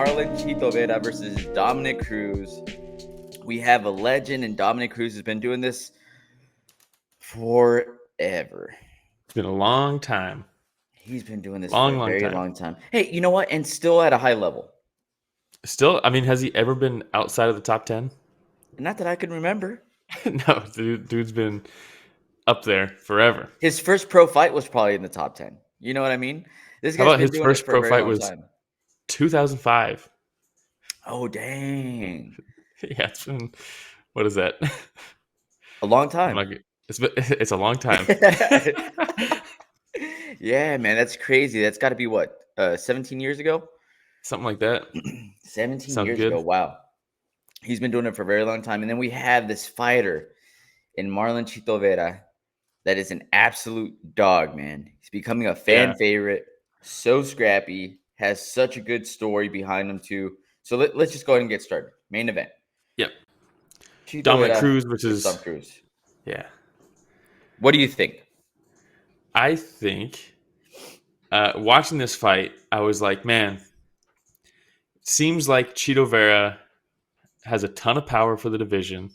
Marlon Chito Vera versus Dominick Cruz. We have a legend, and Dominick Cruz has been doing this forever. It's been a long time. He's been doing this for a Long very time. long time. Hey, you know what? And still at a high level. Still, has he ever been outside of the top 10? Not that I can remember. No, dude's been up there forever. His first pro fight was probably in the top 10. You know what I mean? This How guy's about been his doing it first for a pro very fight long was time. 2005? Oh, dang. Yeah, it's been, what is that? A long time. It's a long time. Yeah, man, that's crazy. That's got to be what, 17 years ago? Something like that. 17 Sounds years ago. good. Wow. He's been doing it for a very long time. And then we have this fighter in Marlon Chito Vera that is an absolute dog, man. He's becoming a fan Yeah. favorite. So scrappy. Has such a good story behind him, too. So let's just go ahead and get started. Main event. Yep. Chito Dominick Vera Cruz versus versus, Tom Cruz. yeah. What do you think? I think watching this fight, I was like, man, seems like Chito Vera has a ton of power for the division,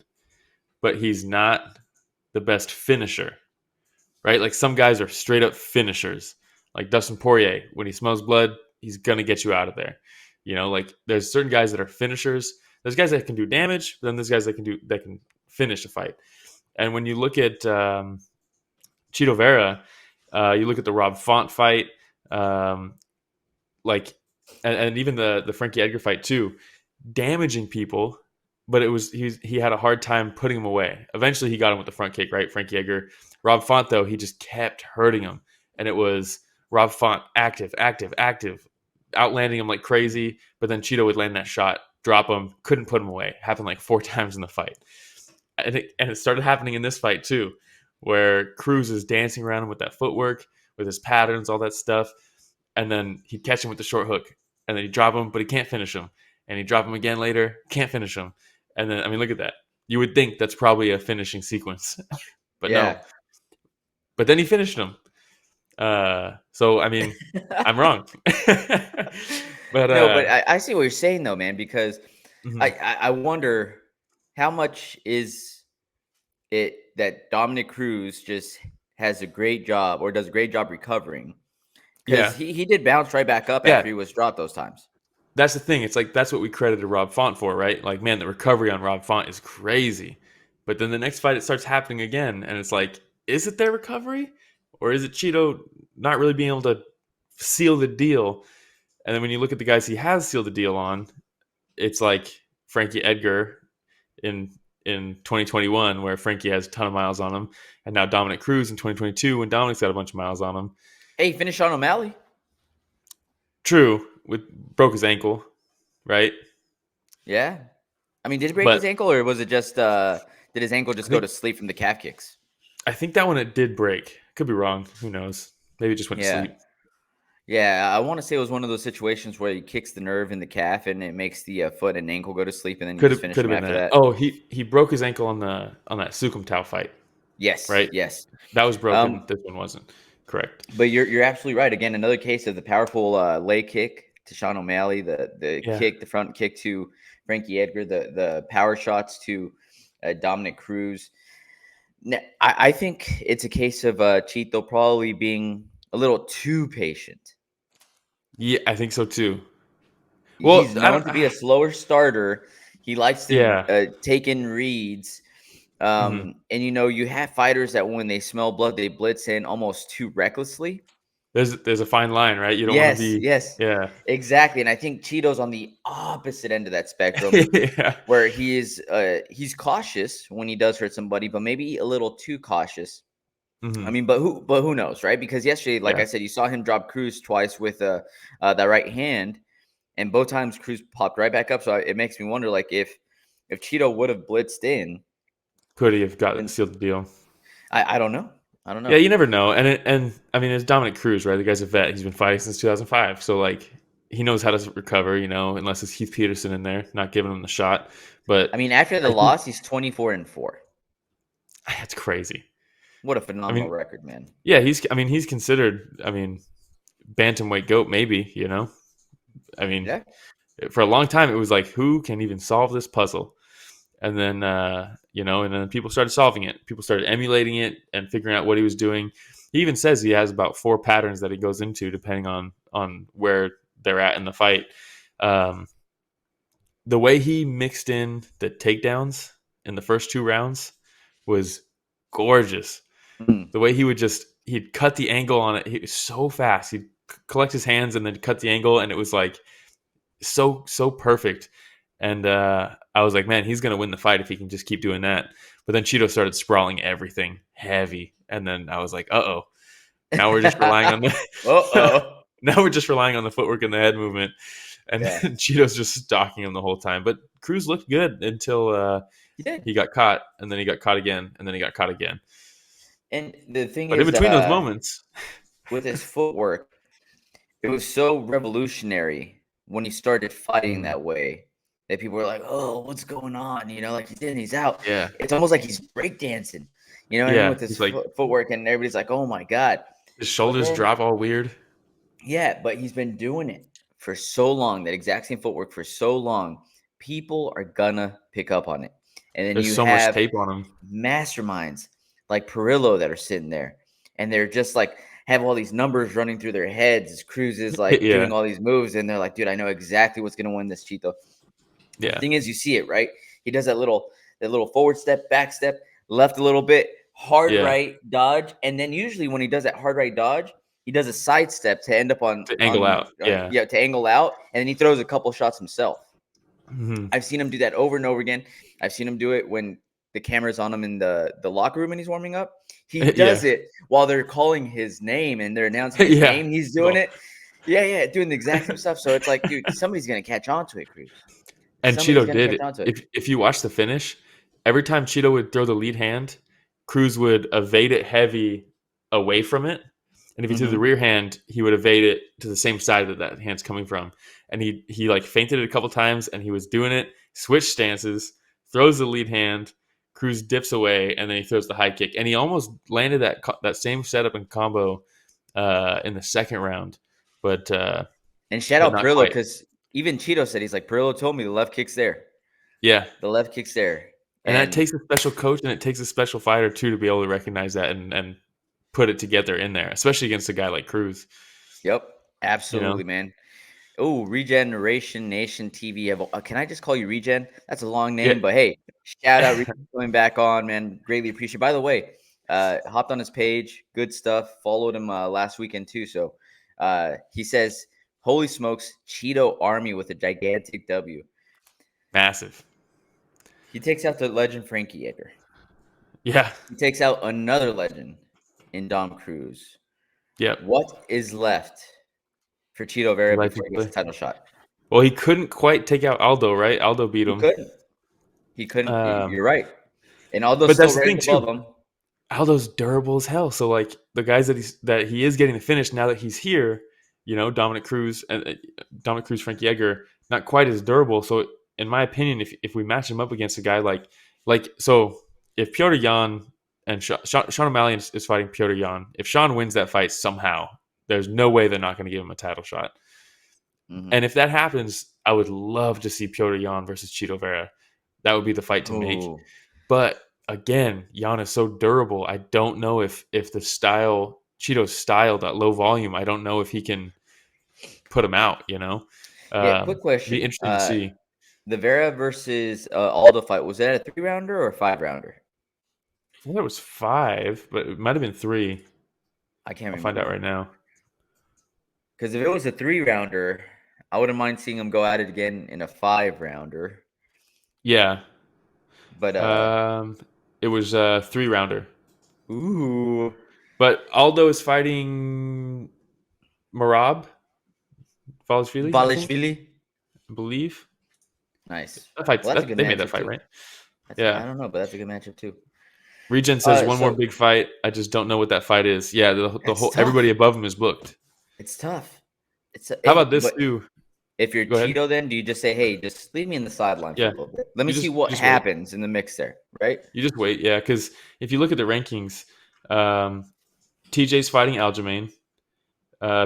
but he's not the best finisher, right? Like some guys are straight up finishers, like Dustin Poirier. When he smells blood, he's gonna get you out of there. Like there's certain guys that are finishers. There's guys that can do damage, but then there's guys that can finish a fight. And when you look at Chito Vera, you look at the Rob Font fight, like, and even the Frankie Edgar fight too, damaging people, but he had a hard time putting him away. Eventually, he got him with the front kick, right? Frankie Edgar. Rob Font, though, he just kept hurting him, and it was Rob Font active, outlanding him like crazy. But then Chito would land that shot, drop him, couldn't put him away. Happened like 4 times in the fight, and it started happening in this fight too, where Cruz is dancing around him with that footwork, with his patterns, all that stuff, and then he'd catch him with the short hook, and then he'd drop him, but he can't finish him, and he'd drop him again later, can't finish him. And then, look at that. You would think that's probably a finishing sequence, but no. But then he finished him. So, I'm wrong. But I see what you're saying, though, man, because mhm. I wonder how much is it that Dominick Cruz just has a great job or does a great job recovering? Because he did bounce right back up after he was dropped those times. That's the thing. It's like that's what we credited Rob Font for, right? Like, man, the recovery on Rob Font is crazy. But then the next fight, it starts happening again. And it's like, is it their recovery? Or is it Chito not really being able to seal the deal? And then when you look at the guys he has sealed the deal on, it's like Frankie Edgar in 2021, where Frankie has a ton of miles on him. And now Dominick Cruz in 2022, when Dominick's got a bunch of miles on him. Hey, he finished on O'Malley. True. Broke his ankle, right? Yeah. Did he break his ankle, or was it just did his ankle just go to sleep from the calf kicks? I think that one it did break. Could be wrong. Who knows? Maybe it just went to sleep. Yeah, I want to say it was one of those situations where he kicks the nerve in the calf and it makes the foot and ankle go to sleep, and then you just finish him after that. Oh, he broke his ankle on that Sukum Tao fight. Yes. Right. Yes. That was broken. This one wasn't. Correct. But you're absolutely right. Again, another case of the powerful leg kick to Sean O'Malley, the front kick to Frankie Edgar, the power shots to Dominick Cruz. Now, I think it's a case of Chito probably being a little too patient. Yeah, I think so too. Well, he's known to be a slower starter. He likes to take in reads. And you have fighters that when they smell blood, they blitz in almost too recklessly. There's a fine line, right? You don't want to be. Yes. Yeah. Exactly. And I think Chito's on the opposite end of that spectrum, where he's cautious when he does hurt somebody, but maybe a little too cautious. Mm-hmm. But who knows, right? Because yesterday, like I said, you saw him drop Cruz twice with that right hand, and both times Cruz popped right back up. So it makes me wonder, like, if Chito would have blitzed in, could he have gotten sealed the deal? I don't know. Yeah, you never know. And it's Dominick Cruz, right? The guy's a vet. He's been fighting since 2005. So, like, he knows how to recover, unless it's Heath Peterson in there, not giving him the shot. But after the loss, he's 24-4. That's crazy. What a phenomenal record, man. Yeah, he's considered, bantamweight GOAT, maybe, Yeah. for a long time, it was like, who can even solve this puzzle? And then, and then people started solving it. People started emulating it and figuring out what he was doing. He even says he has about 4 patterns that he goes into depending on where they're at in the fight. The way he mixed in the takedowns in the first 2 rounds was gorgeous. The way he'd cut the angle on it. He was so fast. He'd collect his hands and then cut the angle, and it was like so perfect. And I was like, man, he's gonna win the fight if he can just keep doing that. But then Chito started sprawling everything heavy, and then I was like, now we're just relying on the now we're just relying on the footwork and the head movement, and Chito's just stalking him the whole time. But Cruz looked good until he got caught, and then he got caught again, and then he got caught again. And the thing but is, in between those moments, with his footwork, it was so revolutionary when he started fighting that way that people were like, "Oh, what's going on?" Like he's in, he's out. Yeah, it's almost like he's breakdancing. With his footwork, and everybody's like, "Oh my god!" His shoulders drop all weird. Yeah, but he's been doing it for so long, that exact same footwork for so long. People are gonna pick up on it, and then there's you so have much tape on him. Masterminds like Perillo that are sitting there, and they're just like have all these numbers running through their heads as Cruz is like doing all these moves, and they're like, "Dude, I know exactly what's gonna win this, Chito." Yeah. The thing is, you see it, right? He does that little forward step, back step, left a little bit, hard right dodge, and then usually when he does that hard right dodge, he does a side step to end up to angle out. To angle out, and then he throws a couple shots himself. Mm-hmm. I've seen him do that over and over again. I've seen him do it when the camera's on him in the locker room and he's warming up. He does it while they're calling his name and they're announcing his name. He's doing it. Yeah, doing the exact same stuff. So it's like, dude, somebody's gonna catch on to it, Cruz. And Chito did it. If you watch the finish, every time Chito would throw the lead hand, Cruz would evade it heavy away from it. And if he threw the rear hand, he would evade it to the same side that hand's coming from. And he like feinted it a couple times, and he was doing it, switched stances, throws the lead hand, Cruz dips away, and then he throws the high kick. And he almost landed that same setup and combo in the second round. But and shout out Perillo, because even Chito said, he's like, Perillo told me the left kick's there. Yeah. The left kick's there. And that takes a special coach and it takes a special fighter, too, to be able to recognize that and put it together in there, especially against a guy like Cruz. Yep. Absolutely, man. Oh, Regeneration Nation TV. Can I just call you Regen? That's a long name, but hey, shout out Regen coming back on, man. Greatly appreciate it. By the way, hopped on his page. Good stuff. Followed him last weekend, too. So he says, holy smokes, Chito Army with a gigantic W. Massive. He takes out the legend Frankie Edgar. Yeah. He takes out another legend in Dom Cruz. Yeah. What is left for Chito Vera before he gets a title shot? Well, he couldn't quite take out Aldo, right? Aldo beat him. He couldn't. You're right. And Aldo's still ranked above him. Aldo's durable as hell. So, like, the guys that he is getting the finish now that he's here, Dominick Cruz, Frankie Edgar, not quite as durable. So, in my opinion, if we match him up against a guy so if Petr Yan and Sean O'Malley is fighting Petr Yan, if Sean wins that fight somehow, there's no way they're not going to give him a title shot. Mm-hmm. And if that happens, I would love to see Petr Yan versus Chito Vera. That would be the fight to make. But again, Yan is so durable. I don't know if the style, Chito's style, that low volume, I don't know if he can put him out, quick question. Be interesting to see. The Vera versus Aldo fight, was that a 3-rounder or a 5-rounder? I thought it was 5, but it might have been 3. I can't remember. I'll find out right now. Because if it was a 3-rounder, I wouldn't mind seeing him go at it again in a 5-rounder. Yeah. But it was a 3-rounder. Ooh. But Aldo is fighting Merab Balashvili, I believe. Nice. They made that fight, right? Yeah. I don't know, but that's a good matchup too. Regen says one more big fight. I just don't know what that fight is. Yeah, the whole everybody above him is booked. It's tough. How about this too? If you're Chito, then do you just say, "Hey, just leave me in the sideline for a little bit. Let me see what happens in the mix there," right? You just wait, yeah. Because if you look at the rankings, TJ's fighting Aljamain.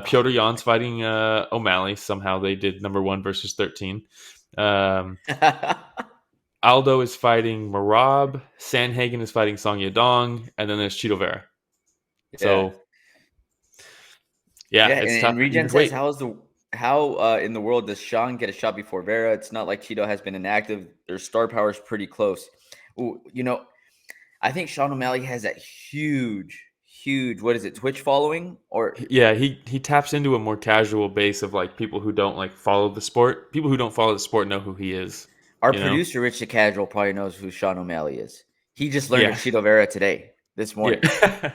Piotr Jan's fighting O'Malley. Somehow they did number 1 versus 13. Aldo is fighting Marab. Sanhagen is fighting Song Yadong. And then there's Chito Vera. Yeah. So, yeah, it's tough. And You Regen could says, wait. how in the world does Sean get a shot before Vera? It's not like Cheeto has been inactive. Their star power is pretty close. Ooh, I think Sean O'Malley has that huge, what is it, Twitch following? Or Yeah, he taps into a more casual base of like people who don't like follow the sport. People who don't follow the sport know who he is. our You know? producer Rich the Casual probably knows who Sean O'Malley is. He just learned of Yeah. Cheeto Vera this morning. Yeah.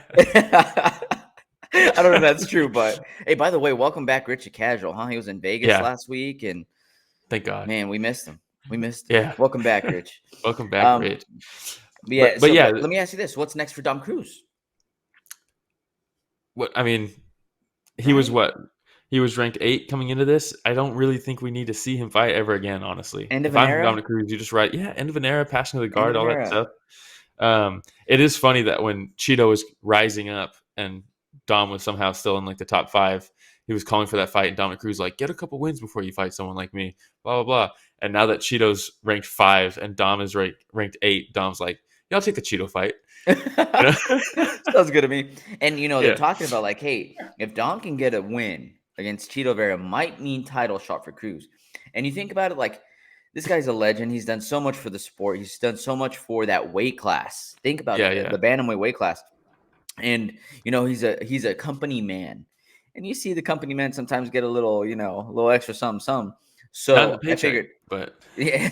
I don't know if that's true, but hey, by the way, welcome back, Rich the Casual, huh? He was in Vegas Yeah. last week, and Thank God. man, we missed him. Yeah. Welcome back, Rich. Welcome back, Um, Rich. yeah, But yeah, but let me ask you this: what's next for Dom Cruz? what I mean, he was Right? what? He was ranked 8 coming into this. I don't really think we need to see him fight ever again, honestly. End of If an I'm era. Dominick Cruz, you just write, yeah, end of an era, passing to the End of guard, an all that era. stuff. It is funny that when Cheeto was rising up and Dom was somehow still in like the top 5, he was calling for that fight, and Dominick Cruz like, get a couple wins before you fight someone like me, blah blah blah. And now that Cheeto's ranked 5 and Dom is ranked 8, Dom's like, yeah, I'll take the Cheeto fight. You know? Sounds good to me. And they're Yeah, talking about like, hey, if Dom can get a win against Chito Vera, might mean title shot for Cruz. And you think about it, like, this guy's a legend. He's done so much for the sport. He's done so much for that weight class. Think about yeah. the bantamweight weight class. And he's a company man. And you see the company men sometimes get a little, a little extra some. not in the So I paycheck, figured, but yeah,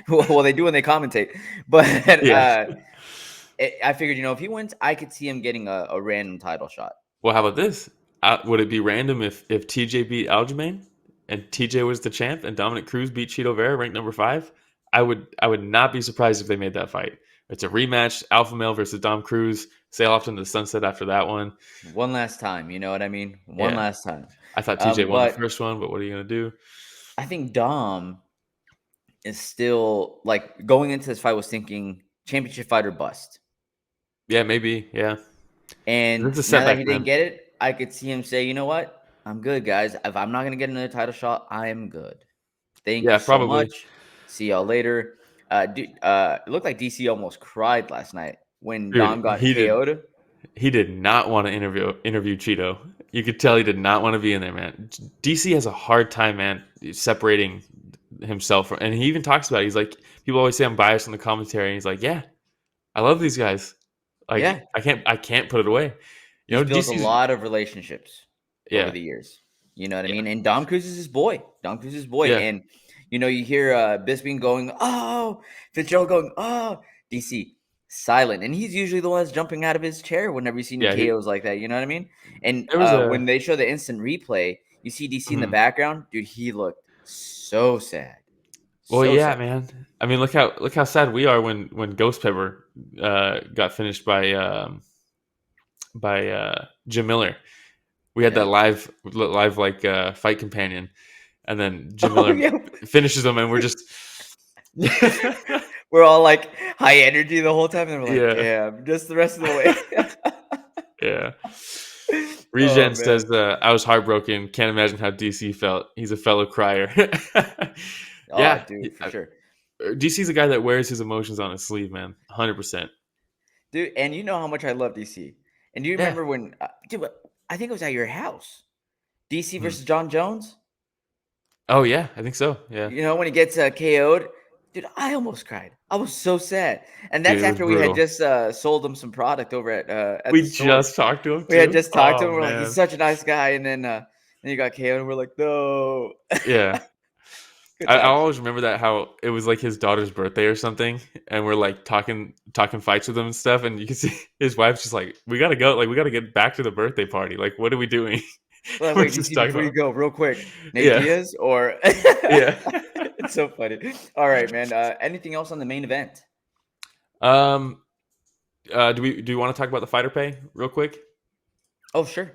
well, they do when they commentate. But yeah. I figured, if he wins, I could see him getting a random title shot. Well, how about this? Would it be random if TJ beat Aljamain and TJ was the champ and Dominick Cruz beat Chito Vera, ranked number 5? I would not be surprised if they made that fight. It's a rematch, Alpha Male versus Dom Cruz. Sail off into the sunset after that one. One last time, you know what I mean? One Yeah, last time. I thought TJ won the But first one, but what are you gonna do? I think Dom is still like going into this fight was thinking championship fight or bust. Yeah, maybe. Yeah, And it's a now that setback he for didn't him. get it, I could see him say, you know what? I'm good, guys. If I'm not going to get another title shot, I am good. Thank Yeah, you so probably. much. See y'all later. It looked like DC almost cried last night when Dom Dude, got KO'd. he did not want to interview Cheeto. You could tell he did not want to be in there, man. DC has a hard time, man, separating himself from, and he even talks about it. He's like, people always say I'm biased in the commentary, and he's like, yeah, I love these guys. Yeah, Like, I can't put it away. he's built a DC's, lot of relationships over yeah, the years. You know what I yeah, mean? And Dom Cruz is his boy. Dom Cruz is his boy. yeah, And you hear Bisping going, "Oh," Fitzgerald going, "Oh," DC silent, and he's usually the one that's jumping out of his chair whenever you see any yeah. KOs like that. You know what I mean? And There was a, when they show the instant replay, you see DC in the mhm. background, dude. He looked so sad, Well, so yeah, sad. man. I mean, look how sad we are when Ghost Pepper got finished by Jim Miller. We had that Yeah. live like fight companion, and then Jim Oh Miller yeah. finishes him, and we're just We're all like high energy the whole time, and we're like, yeah, damn, just the rest of the way. yeah. Oh Regen man. says, "I was heartbroken. Can't imagine how DC felt. He's a fellow crier." Oh, Yeah, dude, for sure. DC's a guy that wears his emotions on his sleeve, man. 100%. Dude, and you know how much I love DC. And do you Yeah. remember when, dude, I think it was at your house, DC Mhm. versus John Jones? Oh yeah, I think so. Yeah, When he gets KO'd, dude, I almost cried. I was so sad. And dude, that's it was after we had brutal. just sold him some product over at We the store. just talked to him We had too. just talked to Oh him. We're like, he's man. such a nice guy. And then he got KO'd, and we're like, no. Yeah. Good I times. always remember that how it was like his daughter's birthday or something, and we're like talking fights with him and stuff, and you can see his wife's just like, we gotta go, like we gotta get back to the birthday party. Like, what are we doing? Well, We're wait, just DC, talking before you about go, real quick, Nate yeah, Diaz or yeah. it's so funny. All right, man. Anything else on the main event? um, do we want to talk about the fighter pay real quick? Oh, sure.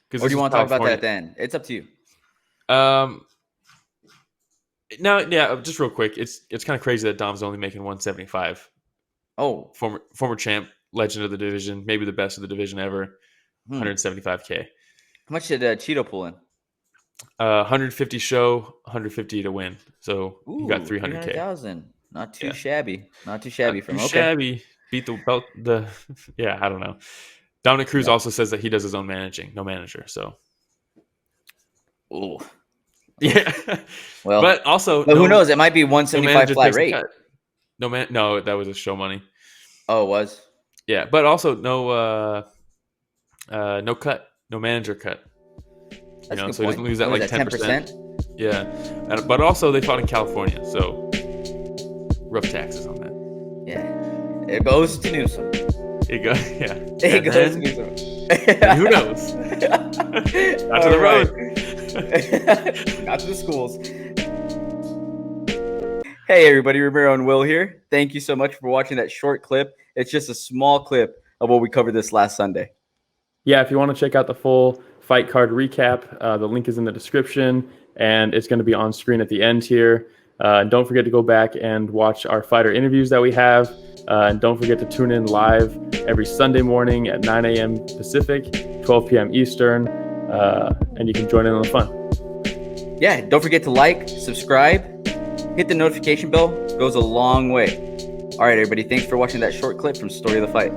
Because Or do this you is want to talk about that at California. the end? It's up to you. Um, no, yeah, just real quick. It's kind of crazy that Dom's only making 175. Oh, Former champ, legend of the division, maybe the best of the division ever, hmm. 175K. How much did Chito pull in? 150 show, 150 to win. So he got 300K. 300,000. Not too shabby. Not too shabby Not from too okay. shabby. Beat the belt. Yeah, I don't know. Dominick Cruz also says that he does his own managing, no manager. So. Ooh. Yeah. Well, but also, who knows? It might be 175 flat rate. No, that was a show money. Oh, it was. Yeah, but also no cut, no manager cut. That's a good so he doesn't lose that like 10%. Yeah, but also they fought in California, so rough taxes on that. Yeah, it goes to Newsom. It goes to Newsom. And who knows? Not to the road. Not to the schools. Hey everybody, Ramiro and Will here. Thank you so much for watching that short clip. It's just a small clip of what we covered this last Sunday. Yeah, if you want to check out the full fight card recap, the link is in the description, and it's going to be on screen at the end here. Don't forget to go back and watch our fighter interviews that we have. And don't forget to tune in live every Sunday morning at 9 a.m. Pacific, 12 p.m. Eastern, and you can join in on the fun. Yeah, don't forget to like, subscribe, hit the notification bell. It goes a long way. All right, everybody, thanks for watching that short clip from Story of the Fight.